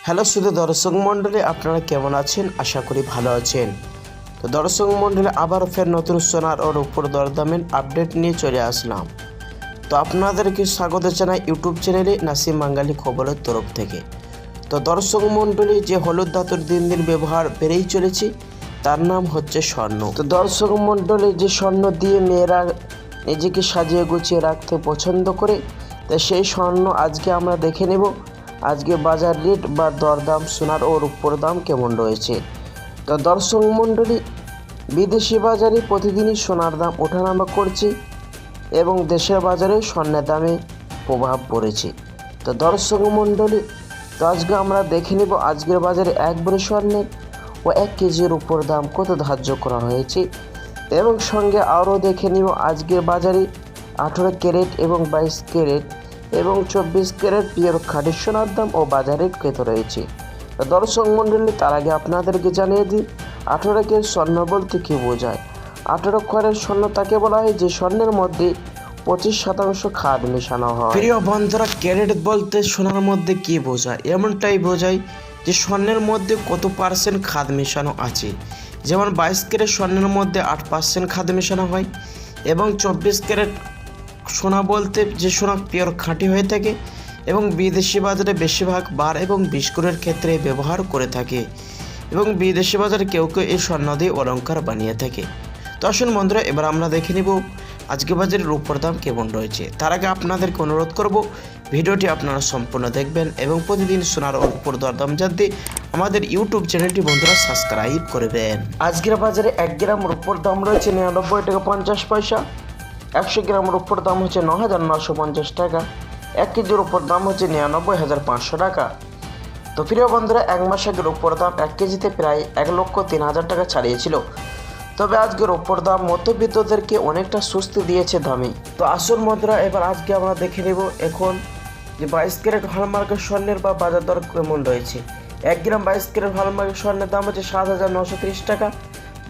Hello শুধু দর্শক মণ্ডলী, আপনারা কেমন আছেন? আশা করি ভালো আছেন। তো দর্শক মণ্ডলী, আবারও ফের নতুন সোনার ও রূপোর দরদামের আপডেট নিয়ে চলে আসলাম। তো আপনাদেরকে স্বাগত জানাই ইউটিউব চ্যানেলে নাসিম বাঙালি খবরের তরফ থেকে। তো দর্শক মণ্ডলী, যে হলুদ ধাতুর দিন দিন ব্যবহার বেড়েই চলেছে, তার নাম হচ্ছে স্বর্ণ। তো দর্শক মণ্ডলী, যে স্বর্ণ দিয়ে মেয়েরা নিজেকে সাজিয়ে গুছিয়ে রাখতে পছন্দ করে, তো সেই স্বর্ণ আজকে আমরা দেখে নেব আজকে বাজার রেট বা দরদাম সোনার ও রূপোর দাম কেমন রয়েছে। তো দর্শক মণ্ডলী, বিদেশি বাজারে প্রতিদিনই সোনার দাম ওঠানামা করছে এবং দেশের বাজারে স্বর্ণের দামে প্রভাব পড়েছে। তো দর্শক মণ্ডলী, তো আজকে আমরা দেখে নেব আজকের বাজারে এক ভরি স্বর্ণের ও 1 কেজির উপর দাম কত ধার্য করা হয়েছে এবং সঙ্গে আরও দেখে নিব আজকের বাজারে 18 ক্যারেট এবং 22 ক্যারেট এবং 24 ক্যারেট পিওর খাঁটি সোনার দাম ও বাজারে কত রয়েছে। দর্শক মণ্ডলী, তার আগে আপনাদেরকে জানিয়ে দিই 18 ক্যারেট স্বর্ণ বলতে কী বোঝায়। 18 ক্যারেট স্বর্ণ তাকে বলা হয় যে স্বর্ণের মধ্যে 25% খাদ মেশানো হয়। প্রিয় বন্ধুরা, ক্যারেট বলতে সোনার মধ্যে কী বোঝায়? এমনটাই বোঝায় যে স্বর্ণের মধ্যে কত পার্সেন্ট খাদ মেশানো আছে। যেমন 22 ক্যারেট স্বর্ণের মধ্যে 8% খাদ মেশানো হয় এবং 24 ক্যারেট সোনা বলতে যে সোনা পিওর খাঁটি হয়ে থাকে এবং বিদেশি বাজারে বেশিরভাগ বার এবং বিস্কুটের ক্ষেত্রে ব্যবহার করে থাকে এবং বিদেশি বাজারে কেউ কেউ এই স্বর্ণ দিয়ে অলঙ্কার বানিয়ে থাকে। তো আসুন বন্ধুরা, এবার আমরা দেখে নিব আজকে বাজারে রূপোর দাম কেমন রয়েছে। তার আগে আপনাদেরকে অনুরোধ করব ভিডিওটি আপনারা সম্পূর্ণ দেখবেন এবং প্রতিদিন সোনার ও রূপোর দরদাম জানতে আমাদের ইউটিউব চ্যানেলটি বন্ধুরা সাবস্ক্রাইব করবেন। আজকের বাজারে 1 গ্রাম রূপোর দাম রয়েছে 99 টাকা 50 পয়সা। 100 গ্রাম রূপোর দাম হচ্ছে 9,950 টাকা। 1 কেজির উপর দাম হচ্ছে 99,500 টাকা। তো প্রিয় বন্ধুরা, 1 মাস আগে রূপোর দাম 1 কেজিতে প্রায় 1,03,000 টাকা ছাড়িয়েছিল। তবে আজকের রূপোর দাম মধ্যবিত্তদেরকে অনেকটা স্বস্তি দিয়েছে দামে। তো আসল বন্ধুরা, এবার আজকে আমরা দেখে নেব এখন যে 22 ক্যারেট হলমার্কের স্বর্ণের বা বাজার দর কেমন রয়েছে। 1 গ্রাম 22 ক্যারেট হলমার্কের স্বর্ণের দাম হচ্ছে 7,930 টাকা।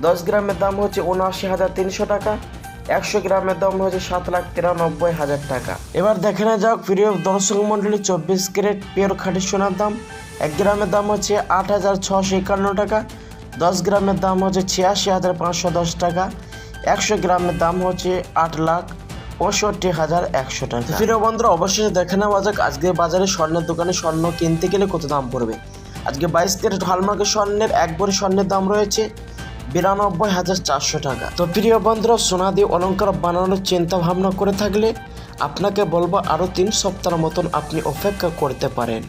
10 গ্রামের দাম হচ্ছে 79,300 টাকা। 100 গ্রামের দাম হচ্ছে 7,93,000 টাকা। এবার দেখে না যাক প্রিয় দর্শক মণ্ডলী, 24 ক্যারেট পিওর খাঁটি সোনার দাম 1 গ্রামের দাম হচ্ছে 8,651 টাকা। 10 গ্রামের দাম হচ্ছে 86,510 টাকা। 100 গ্রামের দাম হচ্ছে 8,65,100 টাকা। প্রিয় বন্ধুরা, অবশ্যই দেখে নেওয়া যাক আজকে বাজারে স্বর্ণের দোকানে স্বর্ণ কিনতে গেলে কত দাম পড়বে। আজকে 22 ক্যারেট হলমার্কের স্বর্ণের 1 ভরি স্বর্ণের দাম রয়েছে 92,400 টাকা। তো প্রিয় বন্ধুরা, সোনা দিয়ে অলঙ্কার বানানোর চিন্তা ভাবনা করে থাকলে আপনাকে বলবো আরও 3 সপ্তাহের মতন আপনি অপেক্ষা করতে পারেন।